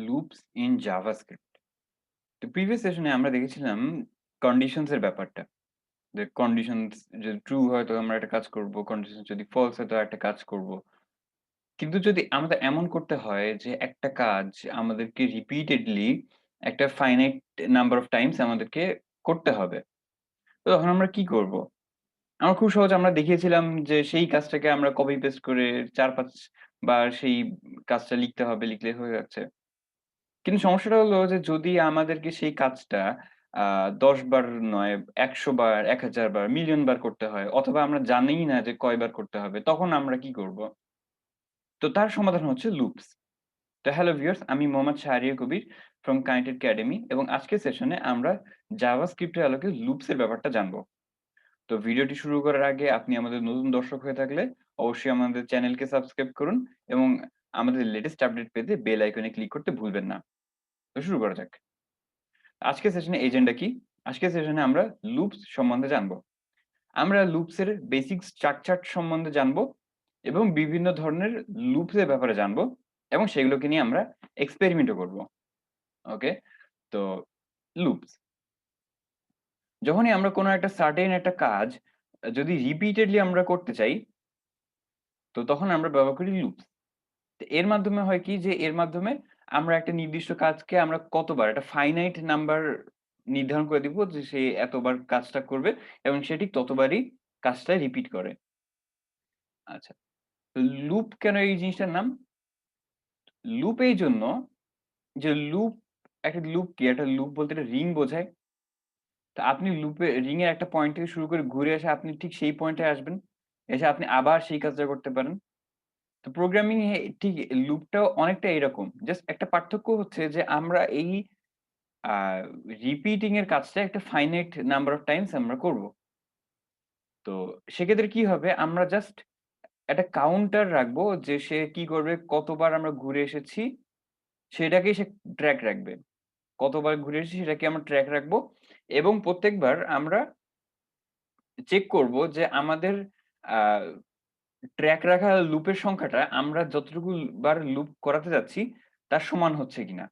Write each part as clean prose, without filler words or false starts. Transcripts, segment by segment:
Loops in JavaScript. তো previous সেশনে আমরা দেখেছিলাম কন্ডিশনস এর ব্যাপারটা। যে কন্ডিশনস যদি ট্রু হয় তো আমরা একটা কাজ করব, কন্ডিশন যদি ফলস হয় তো একটা কাজ করব। কিন্তু যদি আমাদের এমন করতে হয় যে একটা কাজ আমাদেরকে রিপিটেডলি একটা ফাইনাইট নাম্বার অফ টাইমস আমাদেরকে করতে হবে। তো তখন আমরা কি করব? আমরা খুব সহজ আমরা দেখিয়েছিলাম যে সেই কাজটাকে আমরা কপি পেস্ট করে ৪-৫ বার সেই কাজটা লিখতে হবে, লিখলে হয়ে যাচ্ছে। কিন্তু সমস্যাটা হলো যে যদি আমাদেরকে সেই কাজটা আ ১০ বার নয় ১০০ বার, ১০০০ বার, মিলিয়ন বার করতে হয় অথবা আমরা জানিই না যে কয়বার করতে হবে, তখন আমরা কি করব? তো তার সমাধান হচ্ছে লুপস। তো হ্যালো ভিউয়ার্স, আমি Mohammad Shahriar Kabir from kind academy এবং আজকের সেশনে আমরা জাভাস্ক্রিপ্ট এর আলোকে লুপস এর ব্যাপারটা জানবো। তো ভিডিওটি শুরু করার আগে আপনি আমাদের নতুন দর্শক হয়ে থাকলে অবশ্যই আমাদের চ্যানেলকে সাবস্ক্রাইব করুন এবং আমাদের লেটেস্ট আপডেট পেতে বেল আইকনে ক্লিক করতে ভুলবেন না। তো শুরু করা যাক। আজকের সেশনে এজেন্ডা কি? আজকের সেশনে আমরা লুপস সম্বন্ধে জানবো। আমরা লুপস এর বেসিক স্ট্রাকচার সম্বন্ধে জানবো এবং বিভিন্ন ধরনের লুপস এর ব্যাপারে জানবো এবং সেগুলোকে নিয়ে আমরা এক্সপেরিমেন্টও করব। ওকে? তো লুপস। যখনই আমরা কোনো একটা সার্টেন একটা কাজ যদি রিপিটেডলি আমরা করতে চাই, তো তখন আমরা ব্যবহার করি লুপস। তো এর মাধ্যমে হয় কি যে এর মাধ্যমে আমরা একটা নির্দিষ্ট কাজকে আমরা কতবার একটা ফাইনাইট নাম্বার নির্ধারণ করে দিব যে সে এতবার কাজটা করবে এবং সে ঠিক ততবারই কাজটা রিপিট করে। আচ্ছা। তো লুপ কেন এই জিনিসটার নাম? লুপ এইজন্য যে লুপ একটা লুপ কি? একটা লুপ বলতে একটা রিং বোঝায়। তো আপনি রিং এর একটা পয়েন্ট থেকে শুরু করে ঘুরে এসে আপনি ঠিক সেই পয়েন্টে আসবেন। এসে আপনি আবার সেই কাজটা করতে পারেন। তো প্রোগ্রামিং এ ঠিক লুপটাও অনেকটা এরকম। জাস্ট একটা পার্থক্য হচ্ছে যে আমরা এই আ রিপিটিং এর কাজটা একটা ফাইনাইট নাম্বার অফ টাইমস আমরা করব। তো সেক্ষেত্রে কি হবে? আমরা জাস্ট একটা কাউন্টার রাখবো যে সে কি করবে, কতবার আমরা ঘুরে এসেছি সেটাকেই সে ট্র্যাক রাখবে। কতবার ঘুরে এসেছি সেটাকে আমরা ট্র্যাক রাখবো এবং প্রত্যেকবার আমরা চেক করব যে আমাদের আ ট্র্যাক রাখা লুপের সংখ্যাটা আমরা যতটুকু বার লুপ করাতে যাচ্ছি তার সমান হচ্ছে কিনা।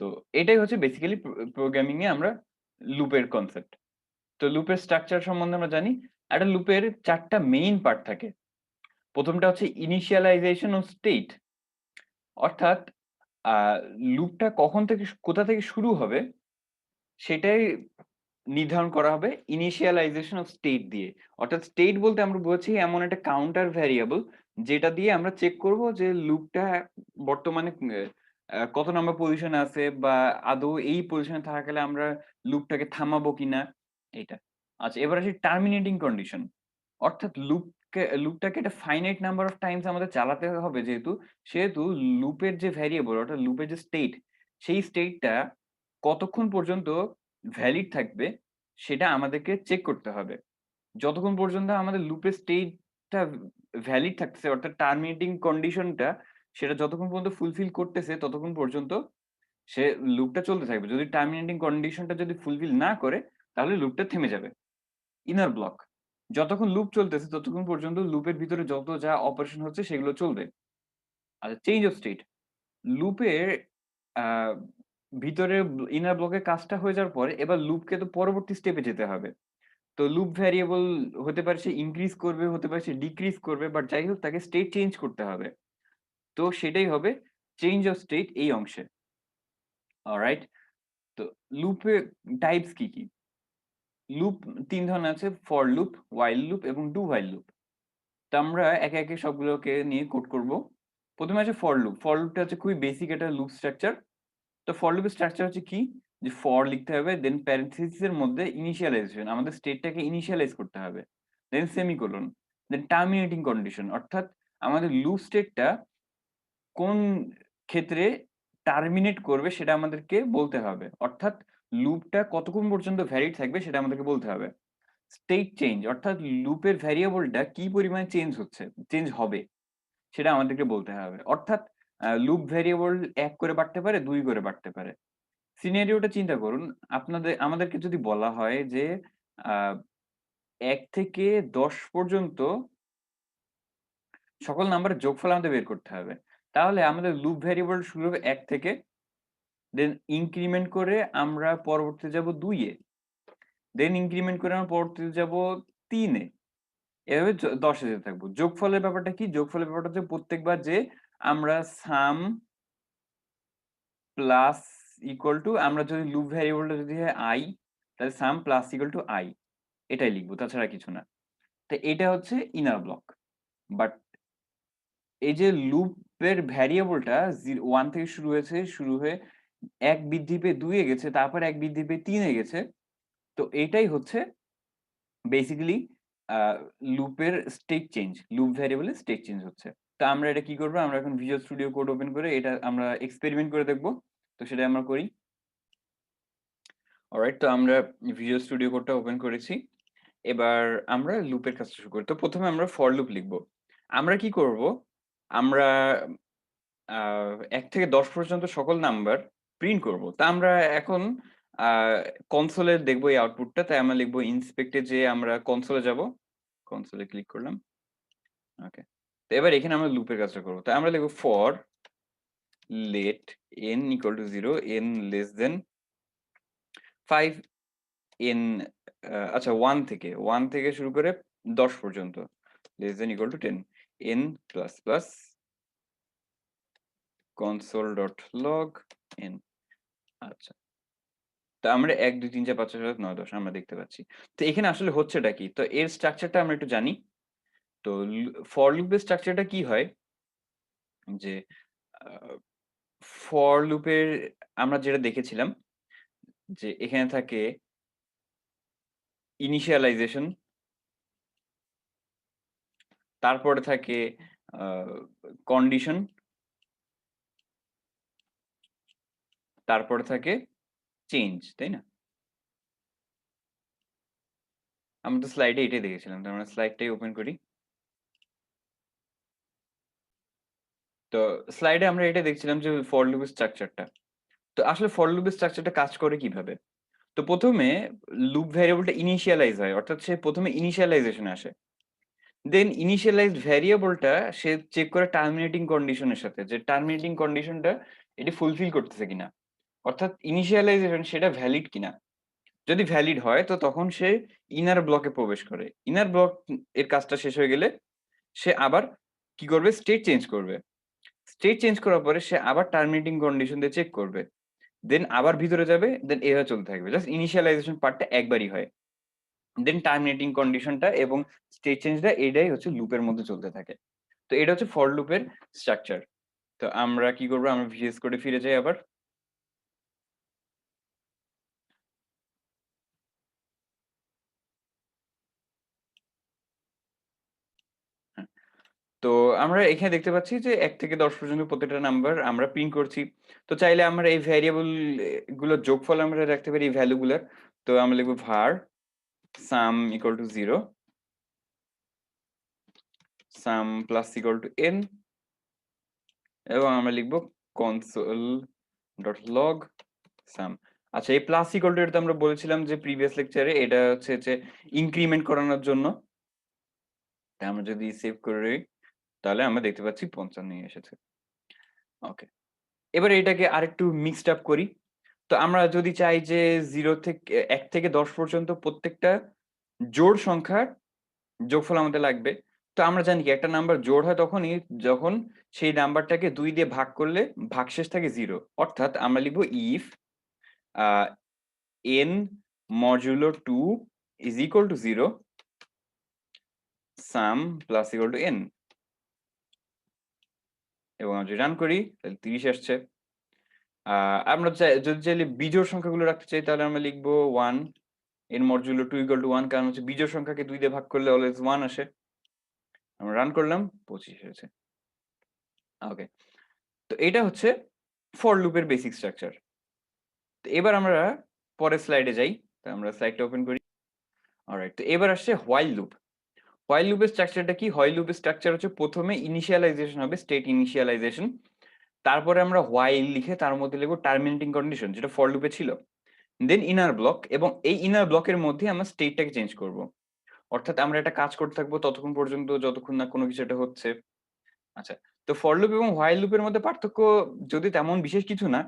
তো এটাই হচ্ছে বেসিক্যালি প্রোগ্রামিং এ আমরা লুপের কনসেপ্ট। তো লুপের স্ট্রাকচার সম্বন্ধে আমরা জানি। একটা লুপের ৪ টা মেইন পার্ট থাকে। ১ম টা হচ্ছে ইনিশিয়ালাইজেশন ও স্টেট। অর্থাৎ আ লুপটা কখন থেকে কোথা থেকে শুরু হবে সেটাই নির্ধারণ করা হবে ইনিশিয়ালাইজেশন অফ স্টেট দিয়ে। অর্থাৎ স্টেট বলতে আমরা বোঝাচ্ছি এমন একটা কাউন্টার ভ্যারিয়েবল যেটা দিয়ে আমরা চেক করব যে লুপটা বর্তমানে কত নাম্বার পজিশনে আছে বা আদৌ এই পজিশনে থাকাকালে আমরা লুপটাকে থামাবো কিনা এইটা। আচ্ছা, এবার আসি টার্মিনেটিং কন্ডিশন। অর্থাৎ লুপটাকে একটা ফাইনাইট নাম্বার অফ টাইমস আমাদের চালাতে হবে সেহেতু লুপের যে ভ্যারিয়েবল অর্থাৎ লুপের যে স্টেট সেই স্টেটটা কতক্ষণ পর্যন্ত ভ্যালিড থাকবে সেটা আমাদেরকে চেক করতে হবে। যতক্ষণ পর্যন্ত আমাদের লুপের স্টেটটা ভ্যালিড থাকতেছে অর্থাৎ টার্মিনেটিং কন্ডিশনটা সেটা যতক্ষণ পর্যন্ত ফুলফিল করতেছে ততক্ষণ পর্যন্ত সে লুপটা চলতে থাকবে। যদি টার্মিনেটিং কন্ডিশনটা যদি ফুলফিল না করে তাহলে লুপটা থেমে যাবে। Inner block. যতক্ষণ লুপ চলতেছে ততক্ষণ পর্যন্ত লুপের ভিতরে যত যা অপারেশন হচ্ছে সেগুলো চলবে। আচ্ছা, চেঞ্জ অফ স্টেট। লুপের আ ভিতরে ইনার ব্লকের কাজটা হয়ে যাওয়ার পরে এবার লুপকে তো পরবর্তী স্টেপে যেতে হবে। তো লুপ ভ্যারিয়েবল হতে পারে সে ইনক্রিজ করবে, হতে পারে সে ডিক্রিজ করবে। বাট যাই হোক তাকে স্টেট চেঞ্জ করতে হবে। তো সেটাই হবে চেঞ্জ অফ স্টেট এই অংশে। অলরাইট? তো লুপের টাইপস কি, কি? লুপ ৩ ধরনের আছে ফর লুপ, while লুপ এবং ডু while লুপ। তো আমরা একে, একে সবগুলোকে নিয়ে কোড করব। ১ম এ আছে ফর লুপ। ফর লুপটা হচ্ছে খুবই বেসিক একটা লুপ স্ট্রাকচার। তো ফর লুপের স্ট্রাকচার হচ্ছে কি? যে ফর লিখতে হবে, দেন প্যারেনথেসিস এর মধ্যে ইনিশিয়ালাইজেশন আমাদের স্টেটটাকে ইনিশিয়ালাইজ করতে হবে। দেন সেমিকোলন, দেন টার্মিনেটিং কন্ডিশন অর্থাৎ আমাদের লুপ স্টেটটা কোন ক্ষেত্রে টার্মিনেট করবে সেটা আমাদেরকে বলতে হবে। অর্থাৎ লুপটা কতক্ষণ পর্যন্ত ভ্যালিড থাকবে সেটা আমাদেরকে বলতে হবে। স্টেট চেঞ্জ অর্থাৎ লুপের ভ্যারিয়েবলটা কি পরিমাণে চেঞ্জ হবে সেটা আমাদেরকে বলতে হবে। অর্থাৎ লুপ ভ্যারিয়েবল ১ করে বাড়তে পারে, ২ করে বাড়তে পারে। সিনারিওটা চিন্তা করুন, আমাদেরকে যদি বলা হয় যে আ ১ থেকে ১০ পর্যন্ত সকল নাম্বারের যোগফল আমাদের বের করতে হবে। তাহলে আমাদের লুপ ভ্যারিয়েবল শুরু হবে 1 থেকে, দেন ইনক্রিমেন্ট করে আমরা পরবর্তীতে যাব 2 এ, দেন ইনক্রিমেন্ট করে আমরা পরবর্তীতে যাব 3 এ। এভাবে 10 এ যেতে থাকবো। যোগফলের ব্যাপারটা কি? যোগফলের ব্যাপারটা হচ্ছে প্রত্যেকবার যে আমরা সাম প্লাস ইকুয়াল টু, আমরা যদি লুপ ভ্যারিয়েবলটা যদি হয় i, তাহলে সাম প্লাস ইকুয়াল টু i, এটাই লিখবো, তাছাড়া কিছু না। তো এটা হচ্ছে ইনার ব্লক। বাট এই যে লুপের ভ্যারিয়েবলটা 1 থেকে শুরু হয়েছে, শুরু হয়ে 1 বৃদ্ধি পেয়ে 2 এ গেছে, তারপর 1 বৃদ্ধি পেয়ে 3 এ গেছে। তো এটাই হচ্ছে বেসিক্যালি আ লুপের স্টেট চেঞ্জ। লুপ ভ্যারিয়েবলের স্টেট চেঞ্জ হচ্ছে। তো আমরা এটা কি করব? আমরা এখন ভিজুয়াল স্টুডিও কোড ওপেন করে এটা আমরা এক্সপেরিমেন্ট করে দেখব। তো সেটাই আমরা করি। অলরাইট, তো আমরা ভিজুয়াল স্টুডিও কোডটা ওপেন করেছি। এবার আমরা লুপের কাজটা শুরু করি। তো ১ম এ আমরা ফর লুপ লিখব। আমরা কি করব? আমরা আ ১ থেকে ১০ পর্যন্ত সকল নাম্বার প্রিন্ট করব। তা আমরা এখন আ কনসোলে দেখব এই আউটপুটটা। তাই আমরা লিখব ইন্সপেক্ট এ যেয়ে আমরা কনসোলে যাব। কনসোলে ক্লিক করলাম। ওকে। তো এবার এখানে আমরা লুপের কাজটা করব। তাই আমরা লিখব for let n equal to 0, n less than 5, n আচ্ছা 1 থেকে শুরু করে 10 পর্যন্ত। less than equal to 10, n plus plus console.log n। আচ্ছা। তো আমরা ১, ২, ৩, ৪, ৫, ৬, ৭, ৮, ৯, ১০ আমরা দেখতে পাচ্ছি। তো এখানে আসলে হচ্ছেটা কি? তো এর স্ট্রাকচারটা আমরা একটু জানি। তো ফর লুপের স্ট্রাকচারটা কি হয়? যে আ ফর লুপের আমরা যেটা দেখেছিলাম যে এখানে থাকে ইনিশিয়ালাইজেশন, তারপরে থাকে আ কন্ডিশন, তারপরে থাকে চেঞ্জ, তাই না? আমরা তো স্লাইডে এটাই দেখেছিলাম। তো আমরা স্লাইডটাই ওপেন করি। তো স্লাইডে আমরা এটা দেখছিলাম যে ফর লুপের স্ট্রাকচারটা। তো আসলে ফর লুপের স্ট্রাকচারটা কাজ করে কিভাবে? তো ১ম এ লুপ ভ্যারিয়েবলটা ইনিশিয়ালাইজ হয়। অর্থাৎ সে ১ম এ ইনিশিয়ালাইজেশন এ আসে। দেন ইনিশিয়ালাইজড ভ্যারিয়েবলটা সে চেক করে টার্মিনেটিং কন্ডিশন এর সাথে, যে টার্মিনেটিং কন্ডিশনটা এটি ফুলফিল করতেছে কিনা। অর্থাৎ ইনিশিয়ালাইজেশন সেটা ভ্যালিড কিনা। যদি ভ্যালিড হয় তো তখন সে ইনার ব্লকে প্রবেশ করে। ইনার ব্লক এর কাজটা শেষ হয়ে গেলে সে আবার কি করবে? স্টেট চেঞ্জ করবে। স্টেট চেঞ্জ করার পরে সে আবার টার্মিনেটিং কন্ডিশন দিয়ে চেক করবে। দেন আবার ভিতরে যাবে, দেন এভাবে চলতে থাকবে। জাস্ট ইনিশিয়ালাইজেশন পার্টটা একবারই হয়। দেন টার্মিনেটিং কন্ডিশনটা এবং স্টেট চেঞ্জটা এটাই হচ্ছে লুপের মধ্যে চলতে থাকে। তো এটা হচ্ছে ফর লুপের স্ট্রাকচার। তো আমরা কি করব? আমরা ভিএস কোডে ফিরে যাই আবার। হ্যাঁ। তো আমরা এখানে দেখতে পাচ্ছি যে ১ থেকে ১০ পর্যন্ত প্রত্যেকটা নাম্বার আমরা প্রিন্ট করছি। তো চাইলে আমরা এই ভ্যারিয়েবল গুলোর যোগফল আমরা রাখতে পারি এই ভ্যালু গুলার। তো আমরা লিখব var sum equal to 0, sum plus equal to n, এবং আমরা লিখব console.log sum। আচ্ছা, এই প্লাস ইকুয়াল টু এটা তো আমরা বলেছিলাম যে প্রিভিয়াস লেকচারে এটা হচ্ছে যে ইনক্রিমেন্ট করানোর জন্য। তাই আমরা যদি সেভ করি তাহলে আমরা দেখতে পাচ্ছি ৫৫ এসেছে। ওকে। এবার এটাকে আরেকটু মিক্সড আপ করি। তো আমরা যদি চাই যে ০ থেকে ১ থেকে ১০ পর্যন্ত প্রত্যেকটা জোড় সংখ্যার যোগফল আমাদের লাগবে। তো আমরা জানি কি একটা নাম্বার জোড় হয় তখনই যখন সেই নাম্বারটাকে ২ দিয়ে ভাগ করলে ভাগশেষ থাকে 0। অর্থাৎ আমরা লিখব if a n modulo ২ is equal to 0, sum plus equal to n, এবং আমরা যদি রান করি তাহলে ৩০ আসছে। আ আমরা যদি চাইলে বিজোড় সংখ্যাগুলো রাখতে চাই তাহলে আমরা লিখব 1, n মডুলো 2 equal to 1, কারণ হচ্ছে বিজোড় সংখ্যাকে ২ দিয়ে ভাগ করলে অলওয়েজ 1 আসে। আমরা রান করলাম, ২৫ এসেছে। ওকে। তো এটা হচ্ছে ফর লুপের বেসিক স্ট্রাকচার। তো এবার আমরা পরের স্লাইডে যাই। তো আমরা স্লাইডটা ওপেন করি। অলরাইট। তো এবার আসছে হোয়াইল লুপ। হোয়াইল লুপের স্ট্রাকচারটা কি? হোয়াইল লুপের স্ট্রাকচার হচ্ছে ১ম এ ইনিশিয়ালাইজেশন হবে, স্টেট ইনিশিয়ালাইজেশন। তারপরে আমরা হোয়াইল লিখে তার মধ্যে লিখব টার্মিনেটিং কন্ডিশন, যেটা ফর লুপে ছিল। দেন ইনার ব্লক, এবং এই ইনার ব্লকের মধ্যে আমরা স্টেটটাকে চেঞ্জ করব। অর্থাৎ আমরা একটা কাজ করতে থাকবো ততক্ষণ পর্যন্ত যতক্ষণ না কোনো কিছু একটা হচ্ছে। আচ্ছা। তো ফর লুপ এবং হোয়াইল লুপের মধ্যে পার্থক্য যদি তেমন বিশেষ কিছু না,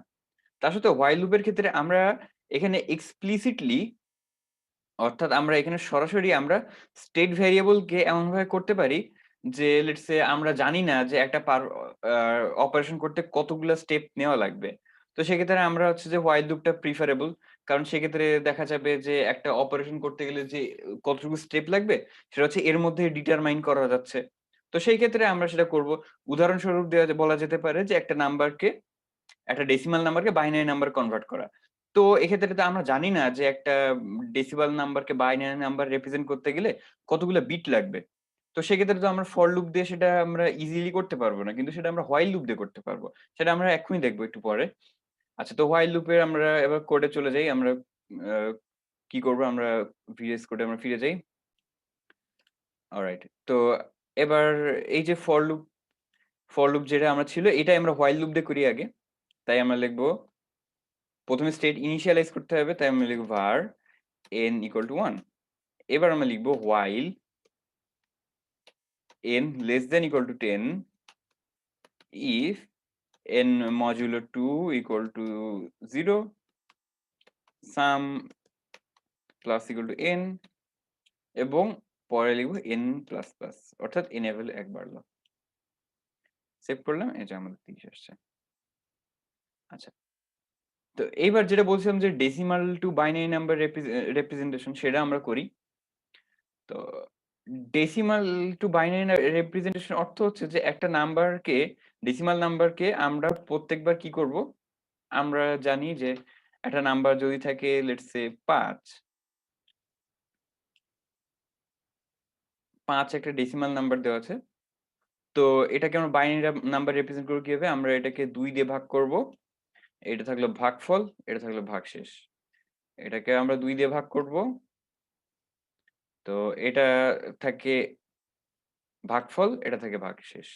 তা সত্ত্বেও হোয়াইল লুপের ক্ষেত্রে আমরা এখানে এক্সপ্লিসিটলি, অর্থাৎ আমরা এখানে সরাসরি আমরা স্টেট ভ্যারিয়েবলকে এমনভাবে করতে পারি যে লেটস সে আমরা জানি না যে একটা অপারেশন করতে কতগুলো স্টেপ নেওয়া লাগবে। তো সেক্ষেত্রে আমরা হচ্ছে যে হোয়াইল লুপটা প্রিফারেবল। কারণ সেক্ষেত্রে দেখা যাবে যে একটা অপারেশন করতে গেলে যে কতটুকু স্টেপ লাগবে সেটা হচ্ছে এর মধ্যে ডিটারমাইন করা যাচ্ছে। তো সেই ক্ষেত্রে আমরা সেটা করব। উদাহরণস্বরূপ বলা যেতে পারে যে একটা ডেসিমাল নাম্বারকে বাইনারি নাম্বার কনভার্ট করা। তো এক্ষেত্রে তো আমরা জানি না যে একটা ডেসিমাল নাম্বারকে বাইনারি নাম্বার রিপ্রেজেন্ট করতে গেলে কতগুলো বিট লাগবে। তো সেক্ষেত্রে তো আমরা ফর লুপ দিয়ে সেটা আমরা ইজিলি করতে পারবো না। কিন্তু সেটা আমরা হোয়াইল লুপ দিয়ে করতে পারবো। সেটা আমরা এক্ষুনি দেখবো একটু পরে। আচ্ছা, তো হোয়াইল লুপের আমরা এবার কোডে চলে যাই। আমরা আ কি করব, আমরা VS কোডে আমরা ফিরে যাই। অলরাইট। তো এবার এই যে ফর লুপ যেটা আমরা ছিল এটাই আমরা হোয়াইল লুপ দিয়ে করি আগে। তাই আমরা লিখব, প্রথমে স্টেট ইনিশিয়ালাইজ করতে হবে, তাই আমরা লিখব var n = 1। এবার আমরা লিখব while n <= 10 if n modulo 2 = 0 sum += n এবং পরে লিখব n++, অর্থাৎ n এর ভ্যালু 1 বাড়লো। সেভ করলাম, এই যে আমাদের 30 আসছে। আচ্ছা, তো এইবার যেটা বলছিলাম যে decimal two binary number representation সেটা আমরা করি। তো ডেসিমাল টু বাইনারি রিপ্রেজেন্টেশন অর্থ হচ্ছে যে একটা নাম্বারকে, ডেসিমাল নাম্বারকে আমরা প্রত্যেকবার কি করব, আমরা জানি যে একটা নাম্বার যদি থাকে লেটস সে 5 একটা ডেসিমাল নাম্বার দেওয়া আছে। তো এটাকে আমরা বাইনারি নাম্বার রিপ্রেজেন্ট করব কিভাবে? আমরা এটাকে 2 দিয়ে ভাগ করব। এটা থাকলো ভাগফল, এটা থাকলো ভাগশেষ। এটাকে আমরা 2 দিয়ে ভাগ করব। তো এটা থাকে ভাগফল, এটা থাকে ভাগশেষ।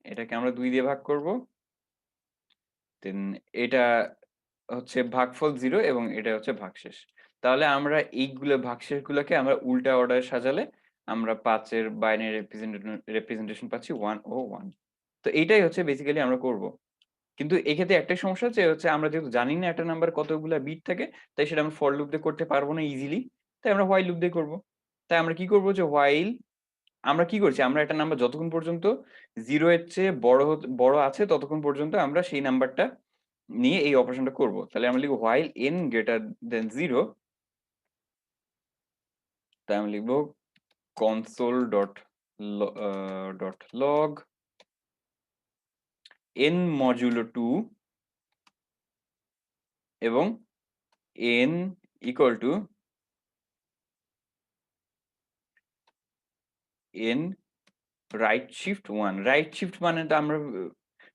এটাকে আমরা 2 দিয়ে ভাগ করব। দেন এটা হচ্ছে ভাগফল 0 এবং এটা হচ্ছে ভাগশেষ। তাহলে আমরা এইগুলো ভাগশেষগুলোকে আমরা উল্টা অর্ডারে সাজালে আমরা 5 এর বাইনারি রিপ্রেজেন্টেশন পাচ্ছি 1 ও 1। তো এইটাই হচ্ছে বেসিক্যালি আমরা করব। কিন্তু এক্ষেত্রে একটাই সমস্যা হচ্ছে আমরা যেহেতু জানি না একটা নাম্বার কতগুলা বিট থাকে, তাই সেটা আমরা ফর লুপ দিয়ে করতে পারবো না ইজিলি। তাই আমরা হোয়াইল লুপ দিয়ে করব। তাই আমরা কি করব যে আমরা কি করছি? আমরা একটা নাম্বার যতক্ষণ পর্যন্ত 0 এর চেয়ে বড় আছে ততক্ষণ পর্যন্ত আমরা সেই নাম্বারটা নিয়ে এই অপারেশনটা করব। তাহলে আমরা লিখব while n greater than 0, তাই আমরা লিখব console.log n modulo 2 এবং n equal to n right shift 1। Right shift মানে তো আমরা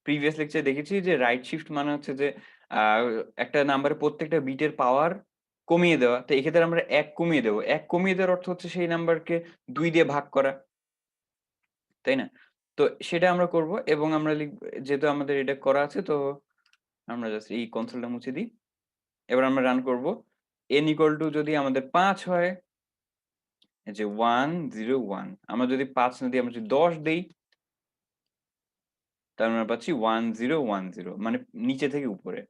প্রিভিয়াস লেকচারে দেখেছি যে রাইট শিফট মানে হচ্ছে যে আ একটা নাম্বারের প্রত্যেকটা বিটের পাওয়ার কমিয়ে দেওয়া। তো এক্ষেত্রে আমরা 1 কমিয়ে দেব। 1 কমিয়ে দেওয়ার অর্থ হচ্ছে সেই নাম্বারকে 2 দিয়ে ভাগ করা। তাই না? তো সেটা আমরা করব এবং আমরা যেহেতু আমাদের এটা করা আছে, তো আমরা জাস্ট এই কনসোলটা মুছে দিই। এবার আমরা রান করব। n = যদি আমাদের 5 হয়, এই যে 1 0 1, আমরা যদি 5 না দিয়ে আমরা যদি 10 দেই, তাহলে আমরা পাচ্ছি 1 0 1 0, মানে নিচে থেকে উপরে।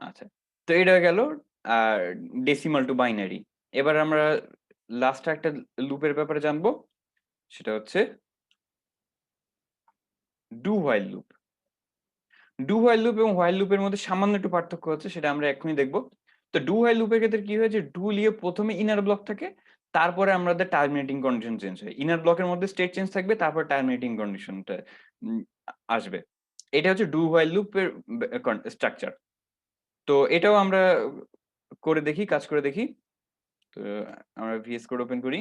আচ্ছা। তো এটা গেল আর ডেসিমাল টু বাইনারি। এবার আমরা লাস্ট একটা লুপের ব্যাপারে জানবো। সেটা হচ্ছে do while loop. Do while loop এবং হোয়াইল লুপের মধ্যে সামান্য একটু পার্থক্য হচ্ছে, সেটা আমরা এক্ষুনি দেখব। তো ডু হোয়াইল লুপের ক্ষেত্রে কি হয় যে ডু লিয়ে প্রথমে ইনার ব্লক থাকে, তারপরে আমাদের টার্মিনেটিং কন্ডিশন চেঞ্জ হয়। ইনার ব্লকের মধ্যে স্টেট চেঞ্জ থাকবে, তারপর টার্মিনেটিং কন্ডিশনটা উম আসবে। এটা হচ্ছে ডু হোয়াইল লুপের স্ট্রাকচার। তো এটাও আমরা করে দেখি, কাজ করে দেখি। তো আমরা VS কোড ওপেন করি।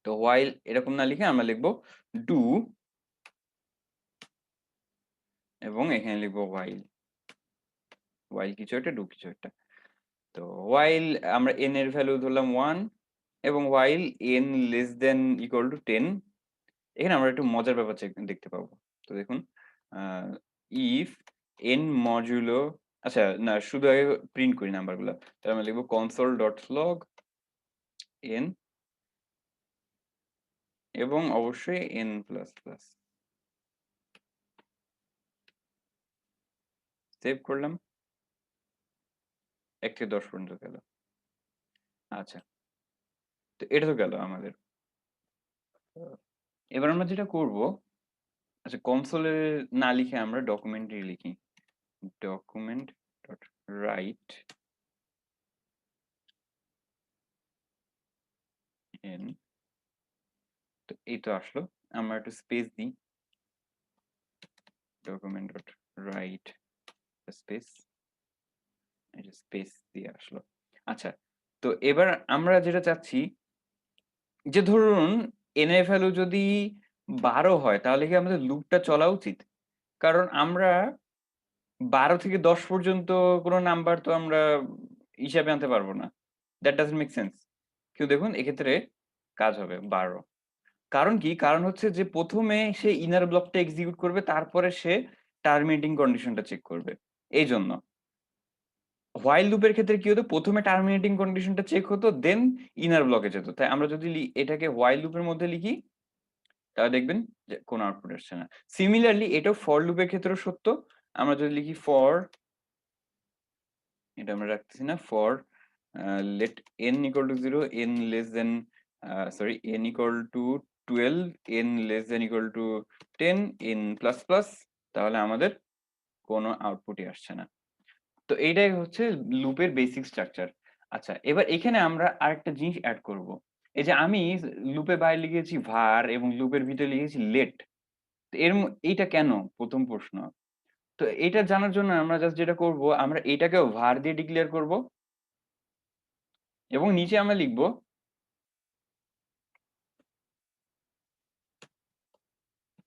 তো হোয়াইল এরকম না লিখে আমরা লিখব ডু এবং এখানে লিখব হোয়াইল। হোয়াইল কিছু একটা, ডু কিছু একটা। তো while আমরা n এর ভ্যালু ধরলাম 1 এবং while n <= 10, এখানে আমরা একটু মজার ব্যাপার দেখতে পাবো। তো দেখুন, আ if n modulo, আচ্ছা না, শুধু আগে প্রিন্ট করি নাম্বারগুলা। তাহলে আমরা লিখব console.log n এবং অবশ্যই n++। সেভ করলাম। ১ থেকে ১০ পর্যন্ত গেল। আচ্ছা। তো এটা তো গেল আমাদের। এবার আমরা যেটা করব, আচ্ছা কনসোলে না লিখে আমরা ডকুমেন্টে লিখি। Document dot right in. তো এই তো আসলো। আমরা একটু স্পেস দিই। ডকুমেন্ট ডট রাইট স্পেস, এটা স্পেস দিয়ে আসলো। আচ্ছা, তো এবার আমরা যেটা চাচ্ছি যে ধরুন n এর ভ্যালু যদি ১২ হয় তাহলে কি আমাদের লুপটা চলা উচিত? কারণ আমরা ১২ থেকে ১০ পর্যন্ত কোন নাম্বার তো আমরা হিসাবে আনতে পারব না। That doesn't make sense. কিন্তু দেখুন এক্ষেত্রে কাজ হবে ১২। কারণ কি? কারণ হচ্ছে যে ১ম এ সে ইনার ব্লকটা এক্সিকিউট করবে, তারপরে সে টার্মিনেটিং কন্ডিশনটা চেক করবে। এইজন্য। হোয়াইল লুপের ক্ষেত্রে কি হতো? ১ম এ টার্মিনেটিং কন্ডিশনটা চেক হতো, দেন ইনার ব্লকে যেত। তাই আমরা যদি এটাকে হোয়াইল লুপের মধ্যে লিখি, তাহলে দেখবেন যে কোন আউটপুট আসছে না। সিমিলারলি এটাও ফর লুপের ক্ষেত্রেও সত্য। আমরা যদি লিখি ফর, এটা আমরা রাখতেছি না, for let n equal to 0, n less than sorry, n equal to 12, n less than equal to 10, n plus plus, তাহলে আমাদের কোনো আউটপুটই আসছে না। তো এইটাই হচ্ছে লুপের বেসিক স্ট্রাকচার। আচ্ছা, এবার এখানে আমরা আরেকটা জিনিস এড করব। এই যে আমি লুপের বাইরে লিখেছি var এবং লুপের ভিতরে লিখেছি let। তো এইটা কেন? ১ম প্রশ্ন। তো এইটা জানার জন্য আমরা জাস্ট যেটা করব, আমরা এটাকেও var দিয়ে ডিক্লেয়ার করব এবং নিচে আমরা লিখব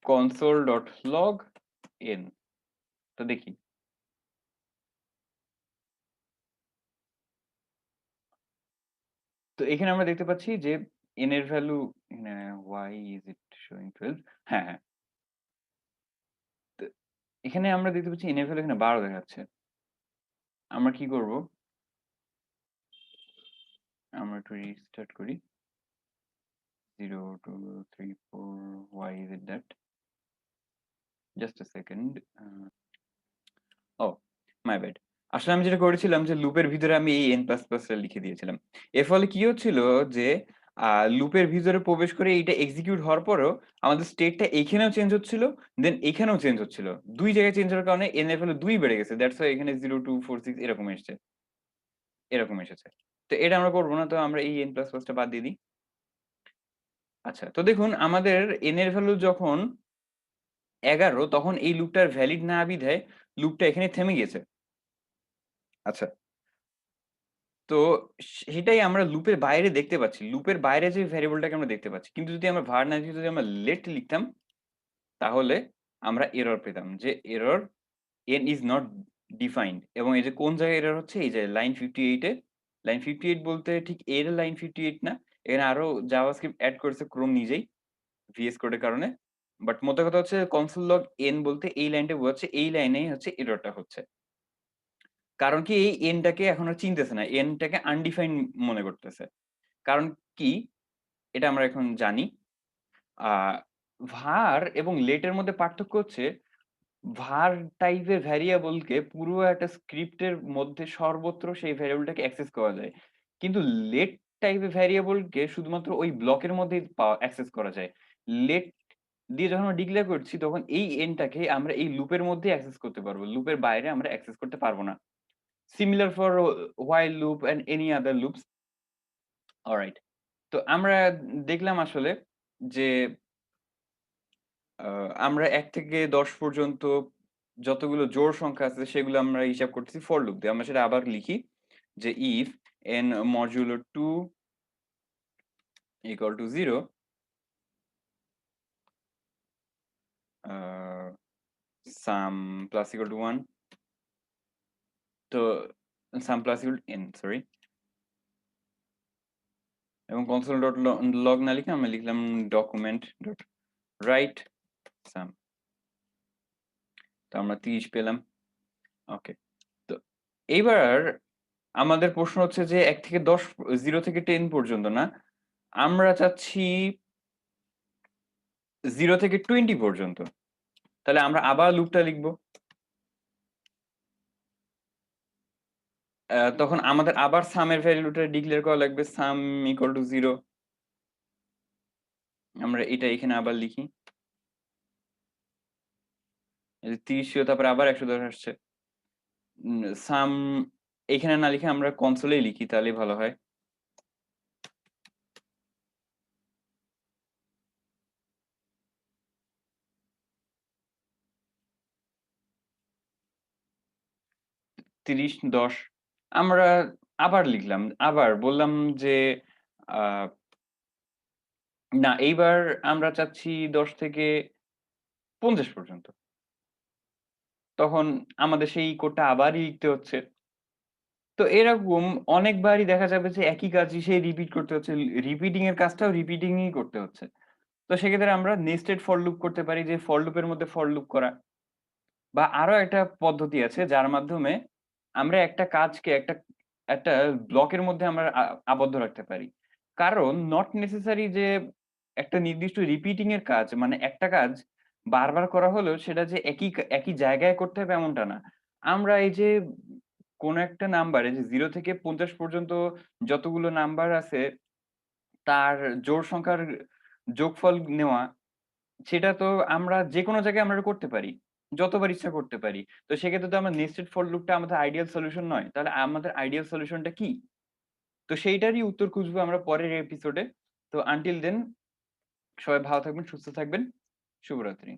console.log n। তো দেখি। তো এখানে আমরা দেখতে পাচ্ছি যে n এর ভ্যালু এখানে why is it showing 12? হ্যাঁ, হ্যাঁ। তো এখানে আমরা দেখতে পাচ্ছি n এর ভ্যালু এখানে ১২ দেখাচ্ছে। আমরা কি করব? আমরা একটু রিস্টার্ট করি। 0, 2, 3, 4, why is it that? Just a second. Oh my bad. আসলে আমি যেটা করেছিলাম যে লুপের ভিতরে আমি এই n++ টা লিখে দিয়েছিলাম। এর ফলে কি হচ্ছিল যে লুপের ভিতরে প্রবেশ করে এইটা এক্সিকিউট হওয়ার পরেও আমাদের স্টেটটা এইখানেও চেঞ্জ হচ্ছিল, দেন এখানেও চেঞ্জ হচ্ছিল। ২ জায়গায় চেঞ্জ হওয়ার কারণে n এর ভ্যালু ২ বেড়ে গেছে। দ্যাটস ওয়াই এখানে 0, 2, 4, 6 এরকম এসছে। এরকম এসেছে। তো এটা আমরা করব না। তো আমরা এই n++ টা বাদ দিয়ে দিই। আচ্ছা, তো দেখুন আমাদের n এর ভ্যালু যখন ১১ তখন এই লুপটার ভ্যালিড না বিধায় লুপটা এখানে থেমে গেছে। আচ্ছা। তো সেটাই আমরা লুপের বাইরে দেখতে পাচ্ছি। লুপের বাইরে যে ভ্যারিয়েবলটাকে আমরা দেখতে পাচ্ছি। কিন্তু যদি আমরা var না দিয়ে যদি আমরা let লিখতাম, তাহলে আমরা এরর পেতাম যে error n is not defined, এবং এই যে কোন জায়গায় এরর হচ্ছে, এই যে লাইন 58 এ। লাইন 58 বলতে ঠিক এর লাইন 58 না। এখানে আরো জাভাস্ক্রিপ্ট এড করেছে ক্রোম নিজেই VS কোডের কারণে। বাট মোদ্দা কথা হচ্ছে console log n বলতে এই লাইনটা বোঝাচ্ছে, এই লাইনেই হচ্ছে এররটা হচ্ছে। কারণ কি এই n টাকে এখন আর চিনতেছে না। n টাকে আনডিফাইন্ড মনে করতেছে। কারণ কি? এটা আমরা এখন জানি। আ var এবং let এর মধ্যে পার্থক্য হচ্ছে var টাইপের ভ্যারিয়েবলকে পুরো একটা স্ক্রিপ্টের মধ্যে সর্বত্র সেই ভ্যারিয়েবলটাকে অ্যাক্সেস করা যায়। কিন্তু let টাইপের ভ্যারিয়েবলকে শুধুমাত্র ওই ব্লকের মধ্যেই অ্যাক্সেস করা যায়। let দিয়ে যখন আমরা ডিক্লেয়ার করছি তখন এই n টাকে আমরা এই লুপের মধ্যেই অ্যাক্সেস করতে পারবো। লুপের বাইরে আমরা অ্যাক্সেস করতে পারব না। Similar for while loop and any other loops. Alright. তো আমরা দেখলাম আসলে যে আ আমরা ১ থেকে ১০ পর্যন্ত যতগুলো জোড় সংখ্যা আছে সেগুলো আমরা হিসাব করতেছি ফর লুপ দিয়ে। আমরা সেটা আবার লিখি যে if n modulo 2 equal to 0, a sum plus equal to 1, তো sum plus equal to n, sorry. এবং console.log না লিখে আমরা লিখলাম document.write sum। তো আমরা ৩০ পেলাম। ওকে। তো এইবার আমাদের প্রশ্ন হচ্ছে যে ১ থেকে ১০, 0 থেকে 10 পর্যন্ত না। আমরা চাচ্ছি 0 থেকে 20 পর্যন্ত। তাহলে আমরা আবার লুপটা লিখব। তখন আমাদের আবার সাম এর ভ্যালুটা ডিক্লেয়ার করা লাগবে সাম ইকুয়াল টু 0। আমরা এটা এখানে আবার লিখি। এই যে ৩০ ছিল তারপরে আবার ১১০ আসছে। সাম এখানে না লিখে আমরা কনসোলেই লিখি তাহলেই ভালো হয়। ৩০, ১০ আমরা আবার লিখলাম। আবার বললাম যে আ না এইবার আমরা চাচ্ছি ১০ থেকে ৫০ পর্যন্ত। তখন আমাদের সেই কোডটা আবারই লিখতে হচ্ছে। তো এরকম অনেকবারই দেখা যাবে যে একই কাজই সেই রিপিট করতে হচ্ছে। রিপিটিং এর কাজটাও রিপিটিংই করতে হচ্ছে। তো সেক্ষেত্রে আমরা নেস্টেড ফর লুপ করতে পারি যে ফর লুপের মধ্যে ফর লুপ করা। বা আরো একটা পদ্ধতি আছে যার মাধ্যমে আমরা একটা কাজকে একটা একটা ব্লকের মধ্যে আমরা আবদ্ধ রাখতে পারি। কারণ নট নেসেসারি যে একটা নির্দিষ্ট রিপিটিং এর কাজ মানে একটা কাজ বারবার করা হলেও সেটা যে একই জায়গায় করতে হবে এমনটা না। আমরা এই যে কোন একটা নাম্বার এই যে 0 থেকে ৫০ পর্যন্ত যতগুলো নাম্বার আছে তার জোড় সংখ্যার যোগফল নেওয়া সেটা তো আমরা যেকোনো জায়গায় আমরা করতে পারি। যতবার ইচ্ছা করতে পারি। তো সেক্ষেত্রে তো আমরা নেস্টেড ফর লুপটা আমাদের আইডিয়াল সলিউশন নয়। তাহলে আমাদের আইডিয়াল সলিউশনটা কি? তো সেইটারই উত্তর খুঁজবো আমরা পরের এপিসোডে। তো আনটিল দেন সবাই ভালো থাকবেন, সুস্থ থাকবেন। শুভরাত্রি।